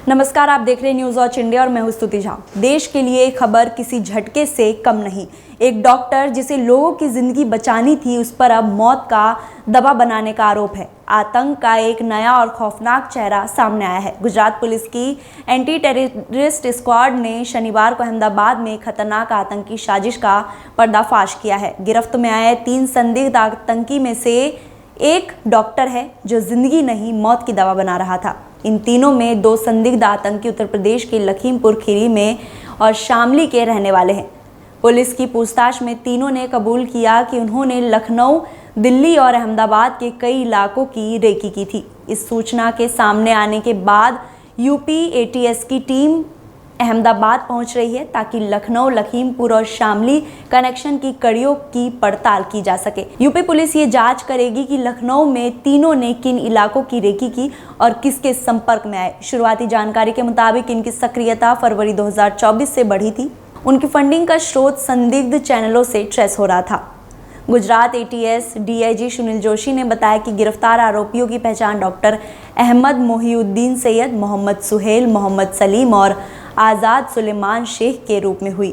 नमस्कार, आप देख रहे हैं न्यूज़ वॉच इंडिया और मैं हूं स्तुति झा। देश के लिए खबर किसी झटके से कम नहीं। एक डॉक्टर जिसे लोगों की जिंदगी बचानी थी, उस पर अब मौत का दवा बनाने का आरोप है। आतंक का एक नया और खौफनाक चेहरा सामने आया है। गुजरात पुलिस की एंटी टेररिस्ट स्क्वाड ने शनिवार को अहमदाबाद में खतरनाक आतंकी साजिश का पर्दाफाश किया है। गिरफ्त में आए 3 संदिग्ध आतंकी में से एक डॉक्टर है जो जिंदगी नहीं मौत की दवा बना रहा था। इन तीनों में 2 संदिग्ध आतंकी उत्तर प्रदेश के लखीमपुर खीरी में और शामली के रहने वाले हैं। पुलिस की पूछताछ में तीनों ने कबूल किया कि उन्होंने लखनऊ, दिल्ली और अहमदाबाद के कई इलाकों की रेकी की थी। इस सूचना के सामने आने के बाद यूपी एटीएस की टीम अहमदाबाद पहुंच रही है ताकि लखनऊ, लखीमपुर और शामली कनेक्शन की कड़ियों की पड़ताल की जा सके। यूपी पुलिस ये जांच करेगी कि लखनऊ में तीनों ने किन इलाकों की रेकी की और किसके संपर्क में आए। शुरुआती जानकारी के मुताबिक इनकी सक्रियता फरवरी 2024 से बढ़ी थी। उनकी फंडिंग का स्रोत संदिग्ध चैनलों से ट्रेस हो रहा था। गुजरात एटीएस डीआईजी सुनील जोशी ने बताया कि गिरफ्तार आरोपियों की पहचान डॉक्टर अहमद मोहिउद्दीन सैयद, मोहम्मद सुहेल, मोहम्मद सलीम और आज़ाद सुलेमान शेख के रूप में हुई।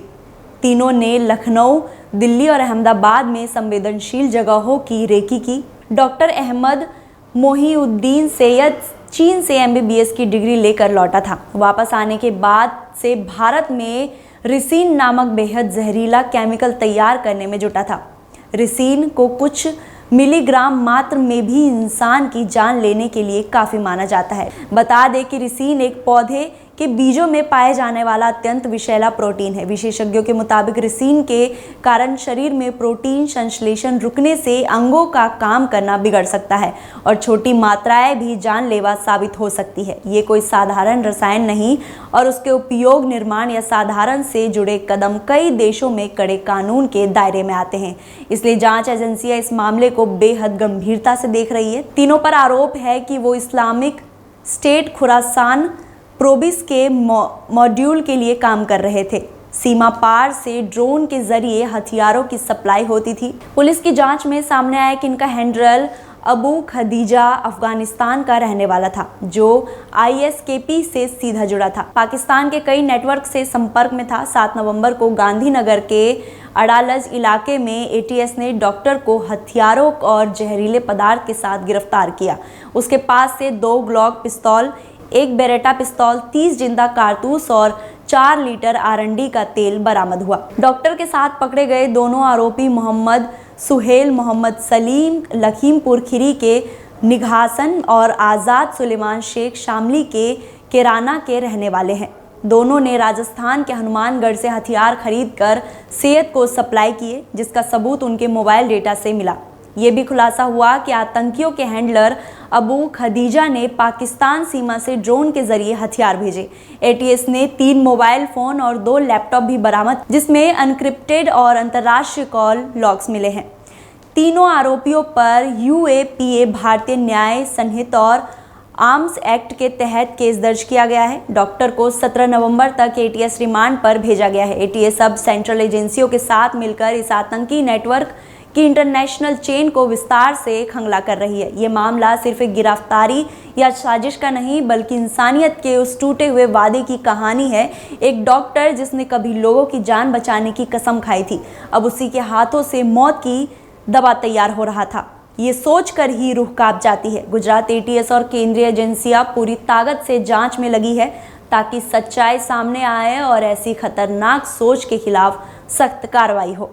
तीनों ने लखनऊ, दिल्ली और अहमदाबाद में संवेदनशील जगहों की रेकी की। डॉक्टर अहमद मोहिउद्दीन सैयद चीन से एमबीबीएस की डिग्री लेकर लौटा था। वापस आने के बाद से भारत में रिसीन नामक बेहद जहरीला केमिकल तैयार करने में जुटा था। रिसीन को कुछ मिलीग्राम मात्र में भी इंसान की जान लेने के लिए काफ़ी माना जाता है। बता दें कि रिसीन एक पौधे के बीजों में पाए जाने वाला अत्यंत विषैला प्रोटीन है। विशेषज्ञों के मुताबिक रिसीन के कारण शरीर में प्रोटीन संश्लेषण रुकने से अंगों का काम करना बिगड़ सकता है और छोटी मात्राएं भी जानलेवा साबित हो सकती है। ये कोई साधारण रसायन नहीं और उसके उपयोग, निर्माण या साधारण से जुड़े कदम कई देशों में कड़े कानून के दायरे में आते हैं। इसलिए जांच एजेंसियां इस मामले को बेहद गंभीरता से देख रही है। तीनों पर आरोप है कि वो इस्लामिक स्टेट खुरासान प्रोविंस के मॉड्यूल के लिए काम कर रहे थे। सीमा पार से ड्रोन के जरिए हथियारों की सप्लाई होती थी। पुलिस की जांच में सामने आया कि इनका हैंडल अबू खदीजा अफगानिस्तान का रहने वाला था, जो आईएसकेपी से सीधा जुड़ा था। पाकिस्तान के कई नेटवर्क से संपर्क में था। 7 नवंबर को गांधीनगर के अडालज इलाके में एटीएस ने डॉक्टर को हथियारों और जहरीले पदार्थ के साथ गिरफ्तार किया। उसके पास से 2 ग्लॉक पिस्तौल, 1 बेरेटा पिस्तौल, 30 जिंदा कारतूस और 4 लीटर आरंडी का तेल बरामद हुआ। डॉक्टर के साथ पकड़े गए दोनों आरोपी मोहम्मद सुहेल, मोहम्मद सलीम लखीमपुर खीरी के निघासन और आज़ाद सुलेमान शेख शामली के किराना के रहने वाले हैं। दोनों ने राजस्थान के हनुमानगढ़ से हथियार खरीदकर सैयद को सप्लाई किए, जिसका सबूत उनके मोबाइल डेटा से मिला। ये भी खुलासा हुआ कि आतंकियों के हैंडलर अबू खदीजा ने पाकिस्तान सीमा से ड्रोन के जरिए हथियार भेजे। एटीएस ने 3 मोबाइल फोन और 2 लैपटॉप भी बरामद, जिसमें अनक्रिप्टेड और अंतर्राष्ट्रीय कॉल लॉग्स मिले हैं। तीनों आरोपियों पर यूएपीए भारतीय न्याय संहिता और आर्म्स एक्ट के तहत केस दर्ज किया गया है। डॉक्टर को 17 नवंबर तक एटीएस रिमांड पर भेजा गया है। एटीएस अब सेंट्रल एजेंसियों के साथ मिलकर इस आतंकी नेटवर्क की इंटरनेशनल चेन को विस्तार से खंगला कर रही है। ये मामला सिर्फ एक गिरफ्तारी या साजिश का नहीं, बल्कि इंसानियत के उस टूटे हुए वादे की कहानी है। एक डॉक्टर जिसने कभी लोगों की जान बचाने की कसम खाई थी, अब उसी के हाथों से मौत की दवा तैयार हो रहा था। ये सोचकर ही रूह कांप जाती है। गुजरात एटीएस और केंद्रीय एजेंसियां पूरी ताकत से जांच में लगी है ताकि सच्चाई सामने आए और ऐसी खतरनाक सोच के खिलाफ सख्त कार्रवाई हो।